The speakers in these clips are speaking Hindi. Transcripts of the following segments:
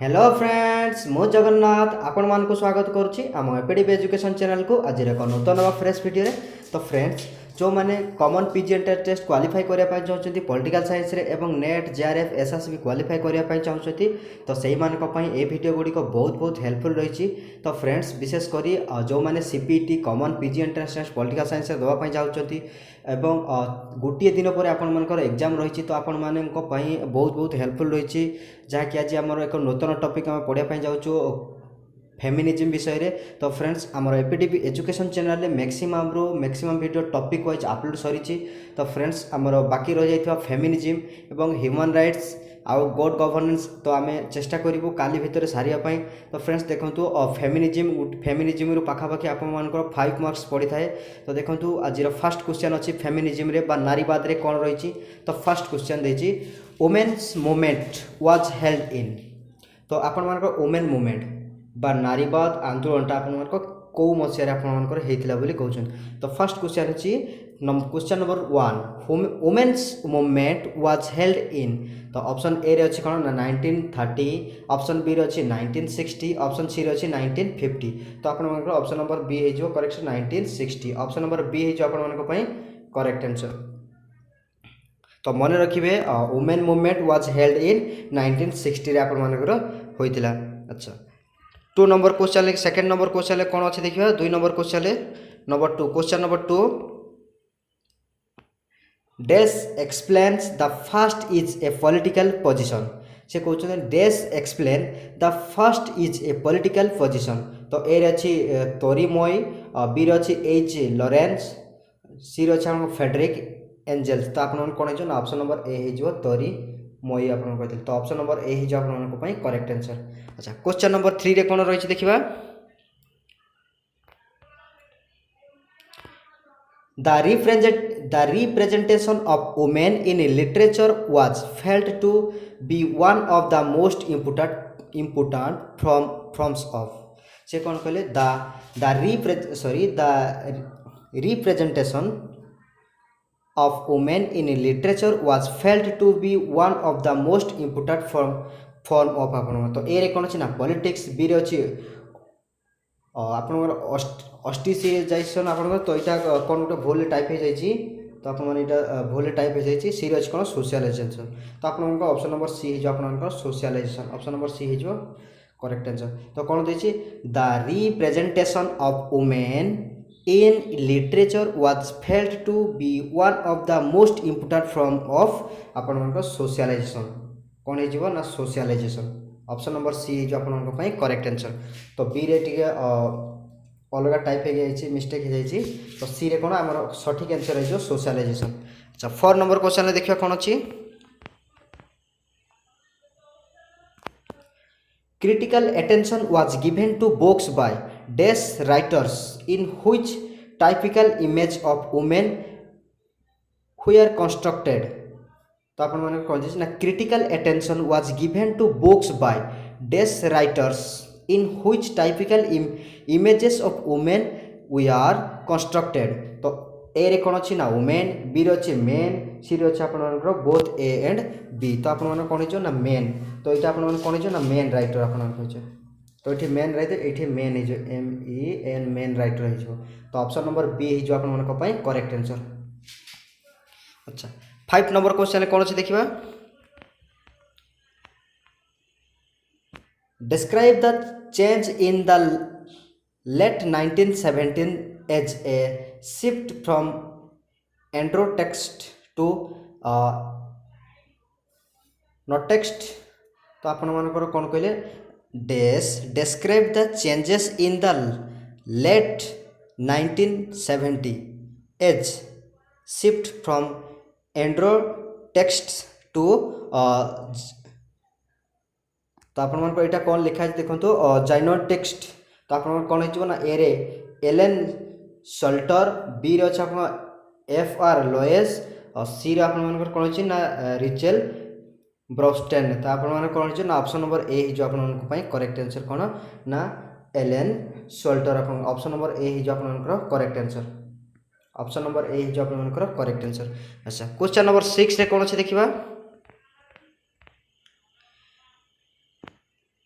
हेलो फ्रेंड्स मु जगन्नाथ आपण मान को स्वागत करुच्ची आम एपीडीपी एजुकेशन चैनल को आज एक नूतन व फ्रेश वीडियो रे। तो फ्रेंड्स जो मैंने common PG entrance test qualify करने चाहते पॉलिटिकल साइंस रे एवं नेट जेआरएफ एसएसबी क्वालिफाई करने चाहते तो से ये वीडियो गुड़िक बहुत बहुत हेल्पफुल रही। तो फ्रेंड्स विशेषकर जो मैंने CPT common PG entrance test political science देवाई चाहते एवं गोटे दिन पर आपर एग्जाम रही तो आपण मान बहुत बहुत हेल्पफुल रही जहाँकि आज आम एक नूतन टॉपिक आम पढ़ाई जाऊँ फेमिनिज्म विषय रे। तो फ्रेंड्स आमर एपीडीपी एजुकेशन चैनल रे maximum video topic wise upload सरी। तो फ्रेंड्स आमर बाकी रही जाइथिबा फेमिनिज्म एवं ह्यूमन राइट्स आउ गुड गवर्नेंस तो आम चेष्टा करूँ काली भितर सारिया। तो फ्रेंड्स देखंतु फेमिनिज्म रु पाखापाखि आपर 5 मार्क्स पड़ी थाए। तो देखंतु आज फर्स्ट क्वेश्चन अच्छी फेमिनिज्म रे बा नारीवाद रे कौन रही। तो फर्स्ट क्वेश्चन देछि women's movement was held in. तो आपण मानकर वुमेन मूवमेंट बा नारीवाद आंदोलन आप कौ मसीह कहते। तो फर्स्ट क्वेश्चन अच्छी question number 1 women's movement was held in. तो ऑप्शन ए रे अच्छी कौन 1930, ऑप्शन बी रे अच्छी 1960, ऑप्शन सी रे अच्छी 1950। तो आप ऑप्शन नंबर बी हो करेक्ट 1960। ऑप्शन नंबर बी हो करेक्ट आंसर। तो मन रखिए वुमेन मूवमेंट वाज हेल्ड इन 1960 रे आपर होइतिला। अच्छा 2 number question second number question कौन अच्छे देखिए 2 number question number 2 question number 2 dash explains the first is a political position. से कहते dash explain the first is a political position. तो ए अच्छी तोरीमोई, बी अच्छी एच लॉरेंस, सी अच्छे फेडरिक एंजेल्स। तो आप कौन हो ऑप्शन नंबर ए हो तोरी मई आप कहते। तो ऑप्शन नंबर ए हो करेक्ट आंसर। अच्छा क्वेश्चन नंबर 3 रे कौन रही देखिए the representation of women in literature was felt to be one of the most important forms of। से कौन कहले the representation of women in literature was felt to be one of the most important form of आपण। तो ए रे कौन अच्छी ना पॉलिटिक्स, बी रे अच्छी आपणकर ऑस्टिसाइजेशन आपणकर। तो यहाँ कौन गोटे भूल टाइप हो जाइए। तो आप भूल टाइप हो जाइए। सी रे कौन सोशलाइजेशन। तो आप ऑप्शन नंबर सी हो आप सोशलाइजेशन। ऑप्शन नंबर सी हो करेक्ट आंसर। तो कौन देखिए the representation of women in literature was felt to be one of the most important form of आपण सोशलाइजेशन। कौन हो ना सोशलाइजेशन। ऑप्शन नंबर सी जो आप करेक्ट आंसर। तो बी रे टिके अलग टाइप हो जाए मिस्टेक हो जाए। तो सी रे कौन आम सठिक आंसर हो सोशलाइजेशन। अच्छा 4 नंबर क्वेश्चन देखिए कौन अच्छी critical attention was given to books by dash writers in which typical image of women were constructed। तो आप कौन ना critical attention was given to books by dash writers in which typical images of women were constructed। तो ए रे कौन अच्छी ना वुमेन, बी रे अच्छे मेन, सी रे अच्छे आपनकर बोथ ए एंड बी। तो आप कौन हो ना मेन। तो ये आप कौन हो ना मेन राइटर आप। तो ये मेन राइटर ये मेन हो MEN मेन राइटर हो। तो ऑप्शन नंबर बी हो आप करेक्ट आंसर। अच्छा 5 नंबर क्वेश्चन कौन अच्छे देखिए describe the change in the late 1917 as a shift from androtext to नोटेक्स्ट। तो आप कौन कहले dash describe the changes in the late 1970 as shift from androtext to. तो आप यहाँ कौन लिखा है देखो जाइनोटेक्स्ट। तो आप कौन हो ना ए रे एलेन सल्टर, बी रे अच्छे FR लोएस और सी रे आप कौन हो ना रिचेल ब्रोस्टेन। तो आप कौन हो ना ऑप्शन नंबर ए हो आप करेक्ट आंसर कौन ना Ellen Salter. Option number A हो आप correct answer. Option number A हो आप करेक्ट आंसर। अच्छा क्वेश्चन नंबर 6 रे कौन अच्छे देखिए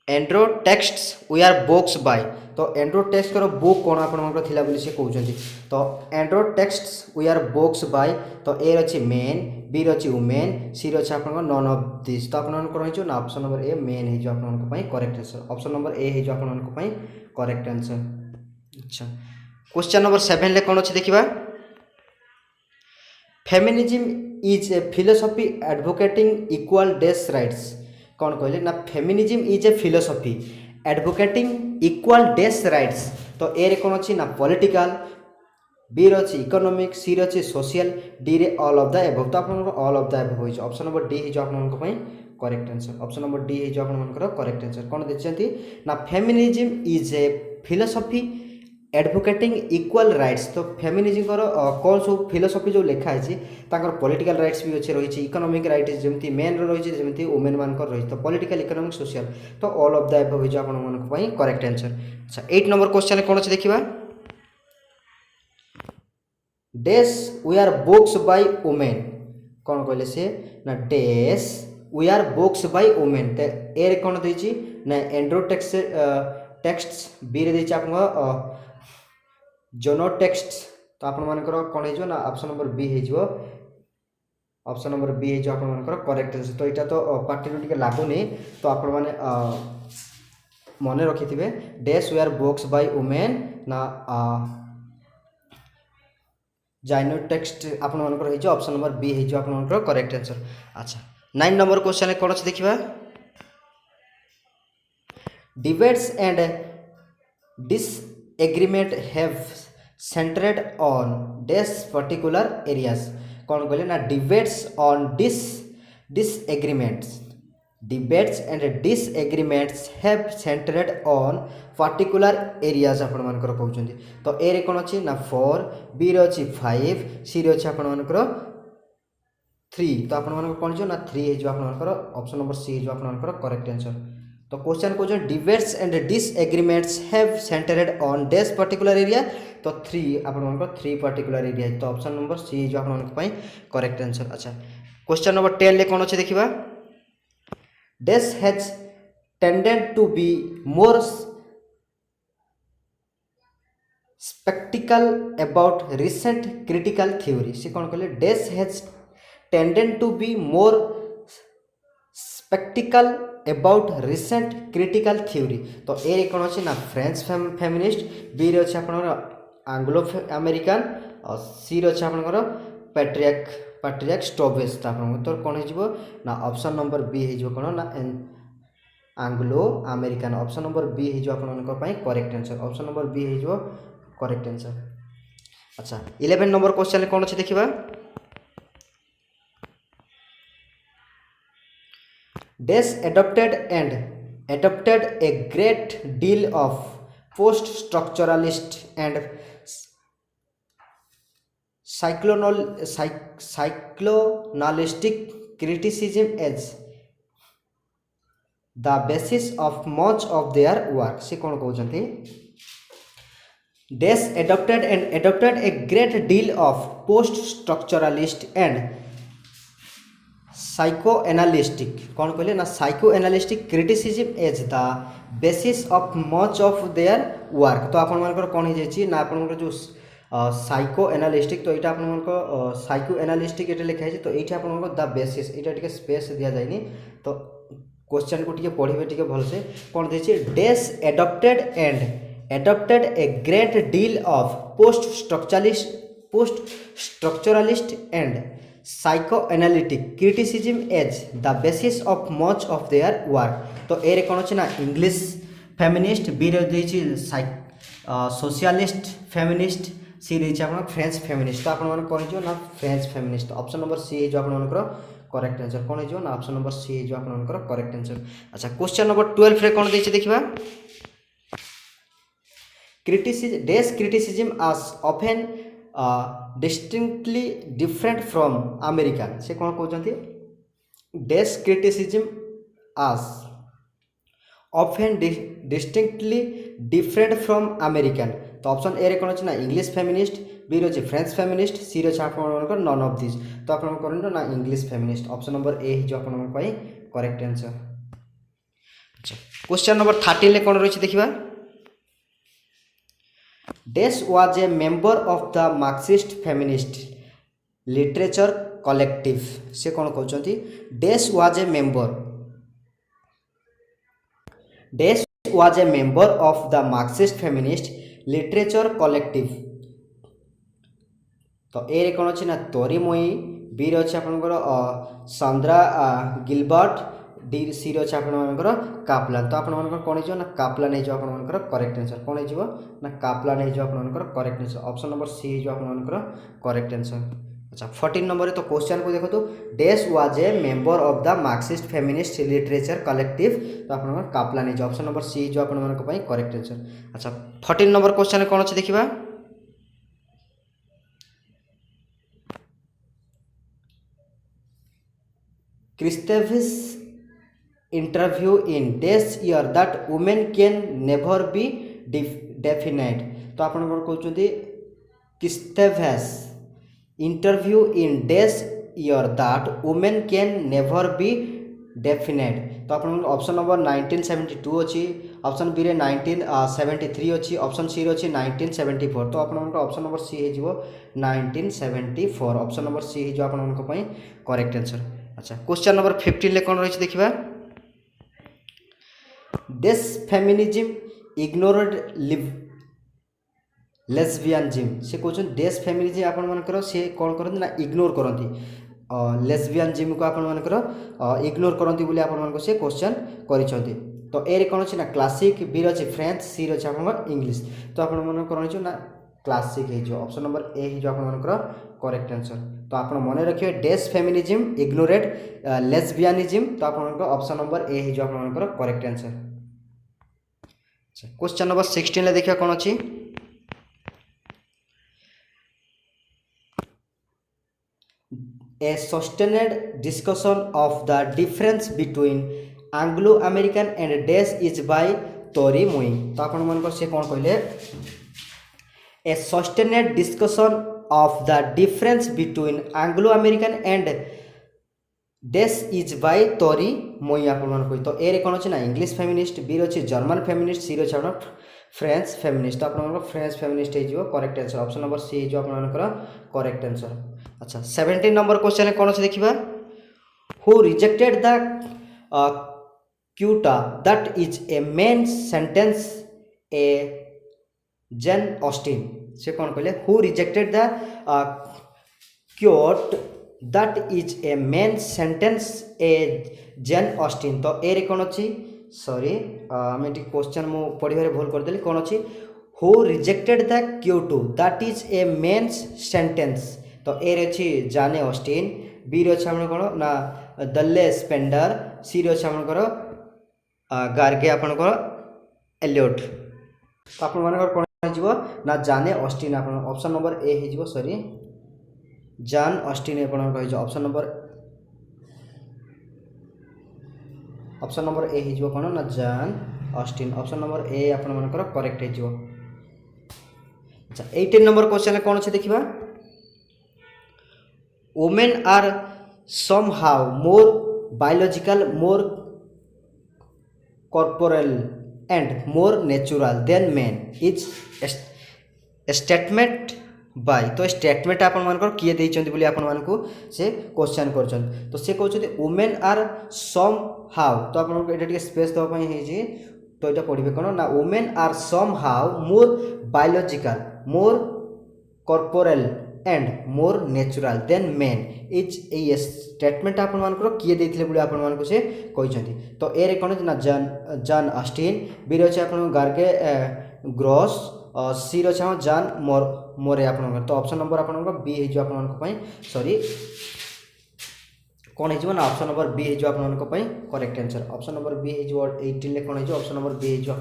andro texts we are books by तो एंड्रो टेक्स्ट बुक कौन आप कहते तो andro texts we are books by तो ए अच्छी मेन बी अच्छी वुमेन सी अच्छे आप नन ऑफ दिस तो आपको ना ऑप्शन नंबर ए मेन हो correct answer option number A हो करेक्ट आंसर। अच्छा क्वेश्चन नंबर 7 कौन अच्छे देखा feminism is a philosophy advocating equal these rights कौन कहले ना feminism is a philosophy advocating equal these rights तो ए रे कौन अच्छी ना पॉलिटिकल बी अच्छी इकोनॉमिक सी अच्छी सोशल डी रे ऑल ऑफ द एबव तो आप ऑल ऑफ द एबव हो ऑप्शन नंबर डी हो correct answer option number D हो करेक्ट आंसर कौन देखते ना feminism is a philosophy advocating equal rights तो फेमिनिज्म कौन सब फिलोसफी जो लिखाई पॉलिटिकल राइट्स भी अच्छे रही इकोनॉमिक राइट्स जमी मेन रही वुमेन मान रही तो पॉलिटिकल इकोनॉमिक सोशल तो ऑल ऑफ द एबव हो आप करेक्ट आंसर। अच्छा 8 नंबर क्वेश्चन कौन अच्छे देखा dash we are books by women कौन कहले से ना dash we are books by women तो ए कौन देती ना एंड्रो टेक्स्ट्स बी रे देती आप जोनो टेक्स्ट तो आपर कौन हो ना ऑप्शन नंबर बी हो ऑप्शन नंबर बी हो आप करेक्ट आंसर तो यहाँ तो पार्टी टे लगुनि तो आप मन रखि थे dash we are books by women ना जाइनो टेक्स्ट आप ऑप्शन नंबर बी हो आप करेक्ट आंसर। अच्छा 9 नंबर क्वेश्चन कौन अच्छे देखा debates and disagreement have centred on days particular areas कौन कहले ना debates on disagreements debates and disagreements have centred on particular areas आप कहते तो ए रे कौन अच्छी ना 4 बी रे अच्छी 5 सी रे अच्छी आप 3 तो आप कौन हो ना 3 हो ऑप्शन नंबर सी हो आप करेक्ट आंसर। तो question question debates and disagreements have centred on days particular area तो 3 आप 3 पर्टिकुलर एरिया तो ऑप्शन नंबर सी जो आप करेक्ट आंसर। अच्छा क्वेश्चन नंबर 10 ले कौन अच्छे देखा dash has tended to be more sceptical about recent critical theory से कौन कहले dash has tended to be more sceptical about recent critical theory तो ए कौन अच्छे ना फ्रेंच फेमिनिस्ट बी रे अच्छे आप आंग्लो अमेरिकान और सी रे अच्छे आप पैट्रियक स्टोवेस तो आप तो कौन हो ना ऑप्शन नंबर बी हो कौन ना Anglo American option number B हो आप correct answer option number B हो करेक्ट आंसर। अच्छा 11 नंबर क्वेश्चन कौन अच्छे देखा डेस adopted a great deal of post-structuralist and cyclonalistic criticism as the basis of much of their work से कौन कहते डेस adopted a great deal of post-structuralist and साइकोएनालिस्टिक कौन कहले ना psychoanalytic criticism as the basis of much of their work तो आप कौन हो जाए ना आप जो साइकोएनालिस्टिक तो यहाँ आप साइकोएनालिस्टिक ये लिखाई तो ये आप द बेसिस यहाँ टे स्पेस दि जाए तो क्वेश्चन को पढ़े टे भलसे कौन देखिए dash adapted a great deal of post structuralist and psychoanalytic criticism as the basis of much of their work तो ए कौन अच्छे ना इंग्लिश फेमिनिस्ट बी रे सोशलिस्ट फेमिनिस्ट सी रही आप फ्रेंच फेमिनिस्ट तो आप कौन हो ना French feminist option number C हो आप करेक्ट आंसर कौन हो ना ऑप्शन नंबर सी हो आप करेक्ट आंसर। अच्छा क्वेश्चन नंबर 12 रे कौन देखिए देखा criticism as often distinctly different from American से कौन कहते dash criticism as often distinctly different from American तो ऑप्शन ए रे कौन अच्छे ना इंग्लिश फेमिनिस्ट बी रे फ्रेंच फेमिनिस्ट सी रे आप नन ऑफ दिस तो आप कौन ना English feminist option number A हो आप करेक्ट आंसर। क्वेश्चन नंबर 13 कौन रही देखा dash was a member of the Marxist feminist literature collective से कौन कहते dash was a member of the Marxist feminist literature collective तो ए कौन अच्छी ना तोरीमयी बी रही आपंकर सांद्रा गिलबर्ट डी सी रही आपर कापलान तो आपर कौन हो ना कापलान हो करेक्ट आंसर कौन हो ना कापलान हो correct answer option number C हो करेक्ट आंसर। अच्छा 14 नंबर तो क्वेश्चन को देखो तो dash was a member of the Marxist feminist literature collective तो आप कापलान हो ऑप्शन नंबर सी जो आप करेक्ट आंसर। अच्छा 14 नंबर क्वेश्चन कौन अच्छे देखा Kristeva's interview in dash year that women can never be definite तो आप कहते Kristeva's interview in dash year that women can never be definite तो आप ऑप्शन नंबर 1972 अच्छी ऑप्शन बी रे 1973 अच्छी ऑप्शन सी अच्छी 1974 तो आप ऑप्शन नंबर सी हो 1974 ऑप्शन नंबर सी हो आप करेक्ट आंसर। अच्छा क्वेश्चन नंबर 15 कौन रही देखा डैश फेमिनिज्म इग्नोर्ड लेस्बियानिज्म से कहते डैश फेमिनिज्म आपर से कौन करती ना इग्नोर करती लेस्बियानिज्म को आपर इग्नोर करती बोली आप से क्वेश्चन कर तो ए कौन अच्छे ना क्लासिक बी रही फ्रेंच सी रही आप इंग्लीश तो आप कौन हो ना क्लासिक हो ऑप्शन नंबर ए हो आप करेक्ट आंसर। तो आप मन रखिए डैश फेमिनिज्म इग्नोरेड लेस्बियानिज्म तो आप ऑप्शन नंबर ए हो आप करेक्ट आंसर। क्वेश्चन नंबर 16 देखिए कौन अच्छी a sustained discussion of the difference between Anglo American and dash is by Toril Moi तो आप से कौन कहले a sustained discussion of the difference between Anglo American and dash is by Toril Moi आप तो ए कौन अच्छे ना इंग्लिश फेमिनिस्ट बी रही जर्मन फेमिनिस्ट सी रही आप फ्रेंच फेमिनिस्ट तो आप फ्रेंच फेमिनिस्ट हो correct answer option number C हो आप करेक्ट आंसर। अच्छा 17 नंबर क्वेश्चन कौन अच्छे देखा who rejected the quote that is a men sentence A Jane Austen से कौन कहले who rejected the quote that is a men sentence A Jane Austen तो ए कौन अच्छी सॉरी आम क्वेश्चन मु पढ़े भूल करदेली कौन अच्छी who rejected the quote that is a men sentence तो ए रही जाने ऑस्टिन बी रही आप कौन ना दल्ले स्पेंडर सी रही आपंकर गार्गे आपंकर एलियट तो आप कौन हो ना जाने ऑस्टिन आप ऑप्शन नंबर ए हो सॉरी जान ऑस्टिन आप ऑप्शन नंबर ए हो कौन ना जान ऑस्टिन ऑप्शन नंबर ए आपंकर करेक्ट हो। अच्छा 18 नंबर क्वेश्चन कौन अच्छे देखा women are somehow more biological, more corporeal and more natural than men is a statement by तो स्टेटमेंट आपण मानकर किए देइचंती बोली आपण मानकू से क्वेश्चन करछन तो से कहउछथि वुमेन आर सम हाउ तो आपण मानकू एटा टिके स्पेस दवा पई हे जी तो एटा पढिबे कोन ना women are somehow more biological more corporal and more natural than men is a statement आपण मानकर किए देइथिले बोली आपण मानकू से कहउछथि तो ए रे कोन ना जॉन ऑस्टिन बी रे आपण गार्गे ग्रॉस सी रहा जान मोरे आप तो ऑप्शन नंबर आप बी हो आप सॉरी कौन हो ना ऑप्शन नंबर बी हो आप correct answer option number B हो 18 कौन हो ऑप्शन नंबर बी हो आप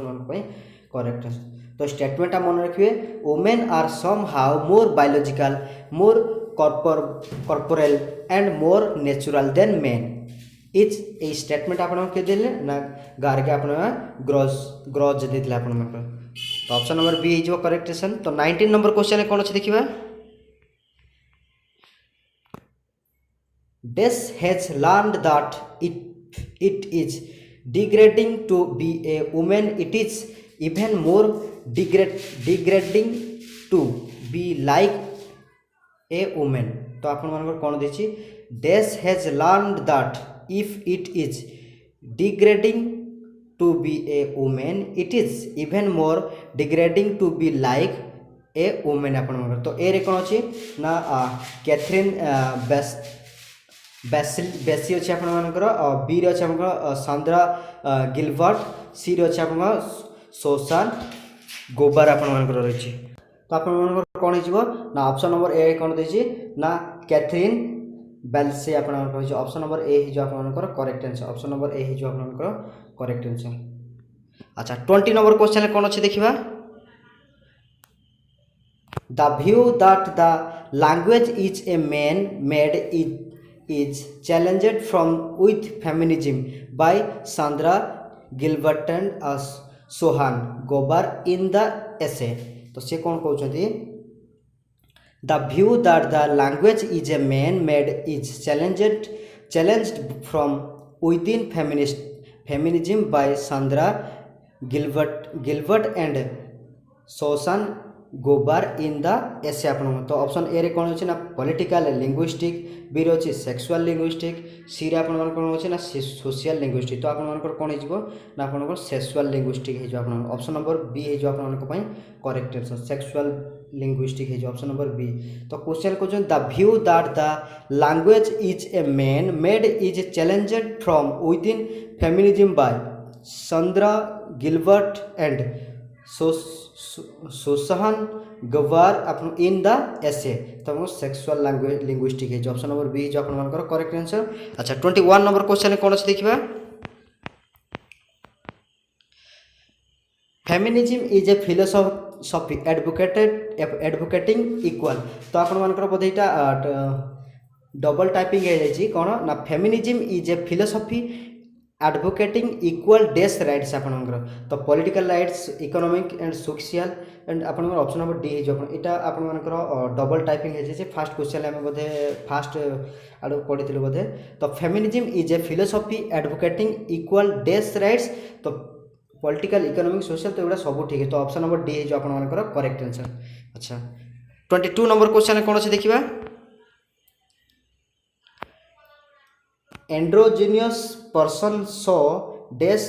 करेक्ट आंसर तो स्टेटमेंट मन रखिए women are somehow more biological more corporal and more natural than men is a statement आप ना गार्गे आप ग्रॉज देते आप तो ऑप्शन नंबर बी हो करेक्ट आंसर तो 19 नंबर क्वेश्चन कौन अच्छे देखिए dash has learned that it is degrading to be a woman, it is even more degrading to be like a woman। तो आपण मानकर कौन देछि dash has learned that if it is degrading to be a woman, it is even more degrading to be like a woman। आपण मानकर तो ए रे कौन अछि ना कैथरीन बेसी अच्छे आपर बी रे अच्छे आपर सांद्रा गिलबर्ट, सी रे अच्छे आपर सोसान गोबार आपर रही। तो आप कौन हो ना ऑप्शन नंबर ए कौन देछि ना कैथरीन बेल्से आप ऑप्शन नंबर ए हो आप correct answer. Option number A हो आप करेक्ट आंसर। अच्छा 20 नंबर क्वेश्चन कौन अच्छे देखा the view that the language is a man made is challenged from with feminism by Sandra Gilbert and Sohan Gobar in the essay। तो से कौन कहते the view that the language is a man made is challenged from within feminism by Sandra Gilbert and Sohan गोबार इन द एसे आपण। तो ऑप्शन ए रे कौन होछि ना पॉलिटिकल लिंग्विस्टिक, बी रे होछि सेक्सुअल लिंग्विस्टिक, सी रे आपण कौन होछि ना सोशल लिंग्विस्टिक। तो आपण मानकर कौन हिजबो ना आपण सेक्सुअल लिंग्विस्टिक हिजो आपण। ऑप्शन नंबर बी हिजो आपण पई करेक्ट आंसर सेक्सुअल लिंग्विस्टिक हिजो ऑप्शन नंबर बी। तो question question the view that the language is a man made is challenged from within feminism by Sandra Gilbert and Susan Gubar अपन इन द एसे। तो सेक्सुअल लैंग्वेज लिंग्विस्टिक है ऑप्शन नंबर बी जो अपन करेक्ट आंसर। अच्छा 21 नंबर क्वेश्चन कौन अच्छे देखा feminism is a philosophy advocating equal. तो अपन बोधे डबल टाइपिंग है कौन ना feminism is a philosophy advocating equal these rights आपनकर। तो political rights economic and social and आप ऑप्शन नंबर डी है यहाँ आपनकर डबल टाइपिंग है फास्ट क्वेश्चन आम बोधे फास्ट आड़ पढ़ी बोधे। तो feminism is a philosophy advocating equal these rights. तो पॉलिटिकल इकोनॉमिक सोशल तो ये सब ठीक है। तो ऑप्शन नंबर डी है जो आपनकर करेक्ट आंसर। अच्छा 22 नंबर क्वेश्चन कौन अच्छे देखा एंड्रोजिनियस पर्सन सो डेस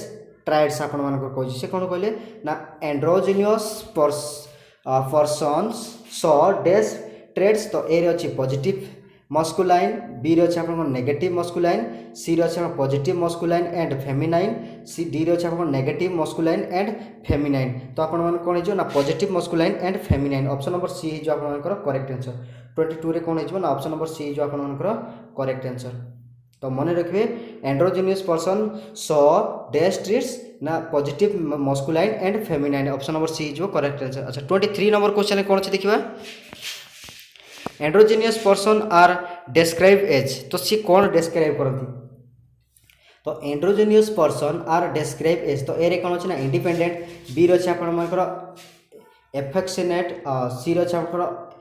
ट्राइड्स आपण मानकर कहछि से कोन कहले ना एंड्रोजिनियस पर्सन सो डेस ट्रेड्स। तो ए रे अछि पॉजिटिव मस्कुलाइन, बी रे अछि आपण नेगेटिव मस्कुलाइन, सी रे अछि positive masculine and feminine, C D रे अछि आपण नेगेटिव मस्कुलाइन एंड फेमिनाइन। तो आपण मान कोन हिजो ना positive masculine and feminine. Option number C हिजो आपण मानकर करेक्ट आंसर। 22 रे कोन हिजो ना ऑप्शन नंबर सी हिजो आपण मानकर करेक्ट आंसर। तो मन रखिए androgynous person so these traits ना positive masculine and feminine. Option number C जो करेक्ट आंसर। अच्छा 23 नंबर क्वेश्चन कौन अच्छे देखा एंड्रोजिनियस पर्सन आर डिस्क्राइब एज। तो सी कौन डिस्क्राइब करती तो एंड्रोजिनियस पर्सन आर डिस्क्राइब एज। तो ए कौन अच्छे ना इंडिपेंडेंट, बी रही आप एफेक्शनेट, सी रही आप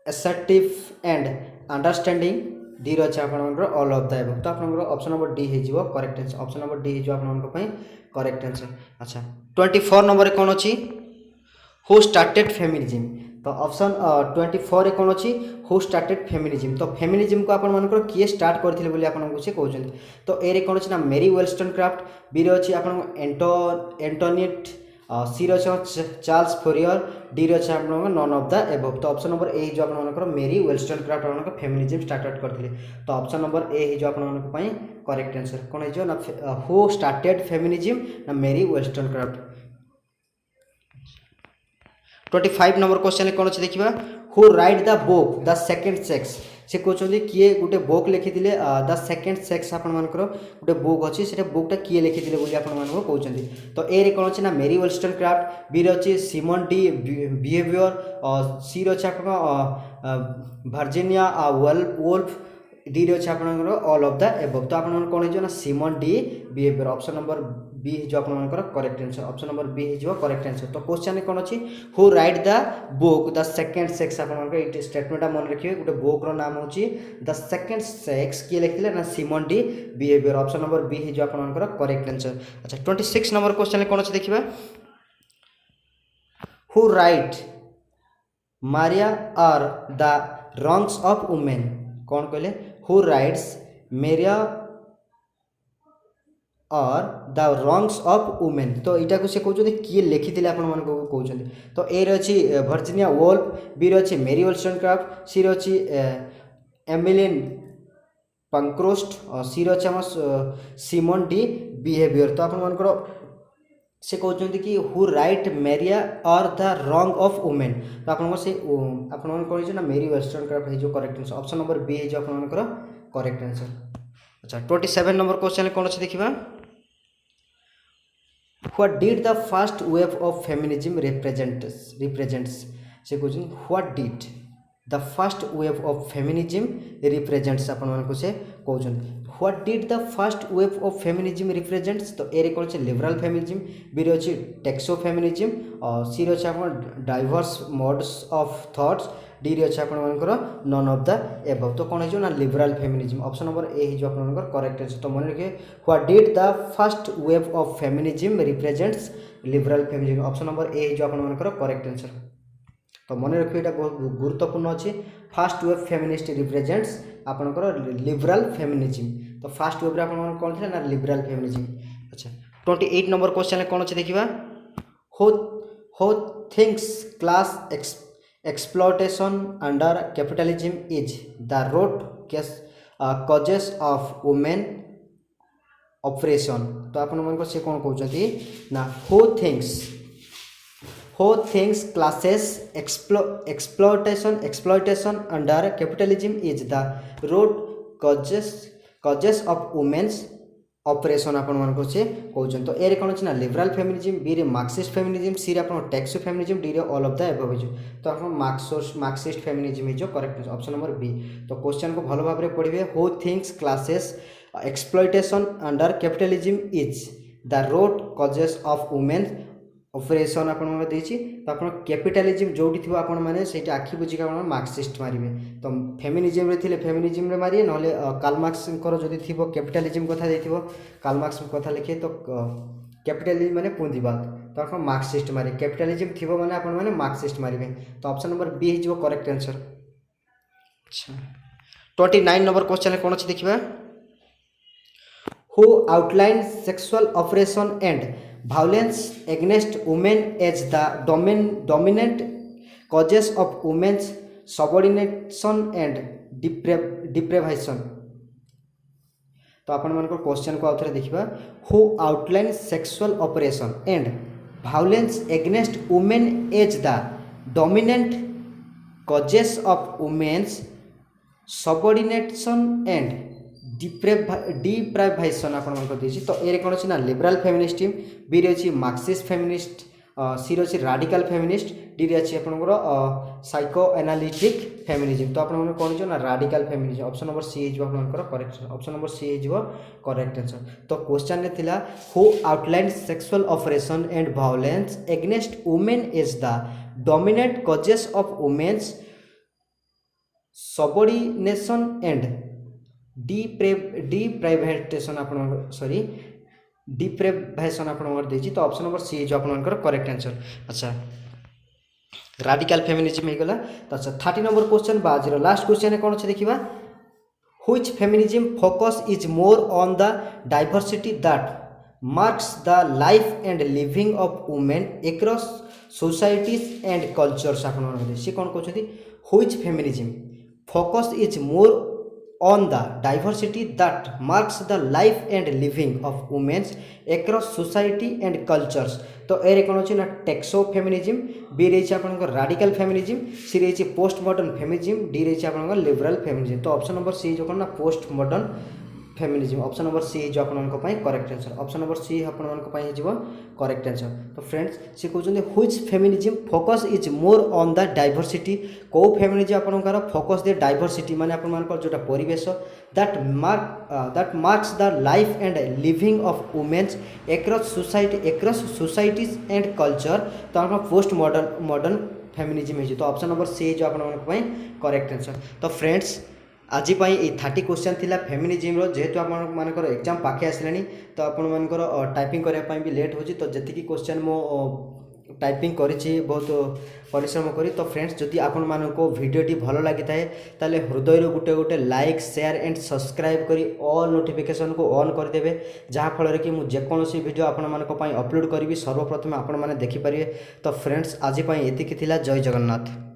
असर्टिव एंड अंडरस्टैंडिंग, डी रही आप ऑल ऑफ द एबव। तो आप ऑप्शन नंबर डी हो correct answer. Option number D हो आप करेक्ट आंसर। अच्छा 24 नंबर कौन अच्छी हु स्टार्टेड फेमिनिज्म। तो ऑप्शन 24 कौन अच्छी हु स्टार्टेड फेमिनिज्म। तो फेमिनिज्म को आप किए स्टार्ट करते बोली आपको से कहते। तो ए कौन अच्छी ना मेरी वेलस्टनक्राफ्ट, बी रही आप एंटोनिएट, सी रही चार्ल्स फोरियर, डी रही आप नन ऑफ द एबव। तो ऑप्शन नंबर ए जो आप मेरी वेलस्टनक्राफ्ट आप फेमिनिज्म स्टार्ट करते। तो ऑप्शन नंबर ए जो आप करेक्ट आंसर कौन है ना हु स्टार्टेड फेमिनिज्म ना मेरी वेलस्टनक्राफ्ट। 25 नंबर क्वेश्चन कौन अच्छे देखा who write the book the second sex. से कहते किए गोटे बुक लिखी द सेकेंड सेक्स आपर गोटे बुक अच्छी से बुकटा किए लिखी बोली कहते। तो ए कौन अच्छे ना मेरी वेलस्टनक्राफ्ट, बी रही सिमन डी बिहेवियर, सी रही आप वर्जिनिया वोल्फ, डी रही आप ऑल ऑफ द एबव। तो आप कौन हो ना Simone de Beauvoir. Option number B हो आपनकर correct answer option number B हो करेक्ट आंसर। तो क्वेश्चन कौन अच्छी who write the book the second sex आपनकर स्टेटमेंट मन रखिए गोटे बुक रो नाम होची द सेकेंड सेक्स किए लिखिले ना Simone de Beauvoir option number B हो आपनकर करेक्ट आंसर। अच्छा 26 नंबर क्वेश्चन कौन अच्छे देखिबा who write Maria or the wrongs of women कौन कहले हु राइट्स मेरिया और द रंग्स ऑफ वुमेन। तो यहाँ को से कहते किए लिखी आपन तो ए रही वर्जिनिया वोल्फ बी रही मेरी wollstonecraft सी रही एमिलिन पंक्रोस्ट और सी रही आम सिमन डी बिहेवियर। तो आप से कहते कि हु राइट मेरिया और द रंग ऑफ वुमेन तो आप कौन ना मेरी wollstonecraft हो correct answer option number B हो आपनकर करेक्ट आंसर। अच्छा 27 नंबर क्वेश्चन कौन अच्छे देखिबा What did the first wave of feminism represents से question What did the first wave of feminism represents अपन मान को से question What did the first wave of feminism represents तो ए रे कौन से लिबरल फेमिनिज्म बी रे अछि टेक्सो फेमिनिज्म और सी रे अछि अपन diverse modes of thoughts D रे अछि अपन मानकर नन ऑफ द एबव। तो कौन है ना liberal feminism option number A हो अपन करेक्ट आंसर। तो मन रखिए what did the first wave of feminism represents liberal feminism option number A हो अपन करेक्ट आंसर। तो मन रखिए ये बहुत गुरुत्वपूर्ण अच्छी फास्ट वेव फेमिनिस्ट रिप्रेजेंट्स आपनकर लिबरल फेमिनिज्म। तो फास्ट वेव आप कौन थे ना लिबरल फेमिनिज्म। अच्छा 28 नंबर क्वेश्चन कौन अच्छे देखिबा हो things class exploitation under capitalism is the root causes of women oppression। तो आपण मन को से कौन कहते ना who thinks classes exploitation under capitalism is the root causes of women's operation आपण मान को से कहउछन। तो ए रे कोन छै ना लिबरल फेमिनिज्म बी रे मार्क्सिस्ट फेमिनिज्म सी रे आपण टेक्सो फेमिनिज्म डी रे ऑल ऑफ द एबव हो। तो आपण मार्क्सिस्ट फेमिनिज्म जो करेक्ट ऑप्शन नंबर बी। तो क्वेश्चन को भलो भाबरे पढिबे who thinks classes exploitation under capitalism is the root causes of women oppression आपण मन देछि। तो आपण कैपिटलिज्म जोडी थिबो आपण माने सेटा आखि बुझी आपण मार्क्सिस्ट मारिबे। तो फेमिनिज्म रे थिले फेमिनिज्म रे मारिए नले कार्ल मार्क्स कर जदी थिबो कैपिटलिज्म कथा देथिबो कार्ल मार्क्स कथा लिखे तो कैपिटलिज्म माने पूंजीवाद तो आपण मार्क्सिस्ट मारे कैपिटलिज्म थिबो माने आपण माने मार्क्सिस्ट मारिबे। तो ऑप्शन नंबर बी हिजो करेक्ट आंसर। अच्छा 29 नंबर क्वेश्चन कोन अछि देखिबा who outline sexual oppression and violence against women as the dominant causes of women's subordination and deprivation। तो आपण मन को क्वेश्चन को आउथरे देखिबा who outline sexual oppression and violence against women as the dominant causes of women's subordination and deprivation आपण मन को देछि। तो ए रे कोन अछि ना लिबरल फेमिनिस्ट बी रे अछि मार्क्सिस्ट फेमिनिस्ट सी रे अछि राडिकल फेमिनिस्ट डी रे अछि आपनकर साइको एनालिटिक फेमिनिज्म। तो आपण मन कोन छ ना राडिकल फेमिनिज्म ऑप्शन नंबर सी हिजो आपनकर करेक्ट ऑप्शन नंबर सी हिजो करेक्ट आंसर। तो क्वेश्चन ने थिला who outline sexual oppression and violence against women is the dominant causes of women's subordination and deprivation deprivation आप देछि। तो ऑप्शन नंबर सी जो आप करेक्ट आंसर। अच्छा राडिकल फेमिनिज्म हो गला। तो अच्छा 30 नंबर क्वेश्चन बाज लास्ट क्वेश्चन कौन अच्छे देखिबा which feminism focus is more on the diversity that marks the life and living of women across societies and cultures आप से कौन कहते which feminism focus is more on the diversity that marks the life and living of women across society and cultures। तो ए रे कोन अछि ना टेक्सो फेमिनिज्म बी रे अछि आपन राडिकल फेमिनिज्म सी रे अछि पोस्ट मॉडर्न फेमिनिज्म डी रे अछि आपन लिबरल फेमिनिज्म। तो ऑप्शन नंबर सी जो कोन ना post modern feminism option number C जो आपन correct answer option number C आपन करेक्ट आंसर। तो फ्रेंड्स सी कहते which feminism focus is more on the diversity कौ फेमिनिज्म आपनकर फोकस दे डाइवर्सिटी माने आपनकर जोटा परिवेश that marks the life and living of women's across societies and culture. तो आप पोस्ट मॉडर्न फेमिनिज्म है। तो ऑप्शन नंबर सी जो आपन करेक्ट आंसर। तो फ्रेंड्स आज ये 30 क्वेश्चन थिला फेमिनिज्म जेहेतु आपर एग्जाम पाखे आसलानी तो आपर टाइपिंग करने भी लेट हो तो जी क्वेश्चन मो टाइपिंग करी बहुत परिश्रम करी। तो फ्रेंड्स जदि आपण मानको वीडियोटी भल लगी ताले हृदय गोटे गोटे लाइक शेयर एंड सब्सक्राइब करी ऑल नोटिफिकेशन को ऑन करदेवे जहाँफल कि मुझे जेकोसी वीडियो आपण अपलोड करी सर्वप्रथम आपण मैंने देखिपारे। तो फ्रेंड्स आज एतिकी थिला। जय जगन्नाथ।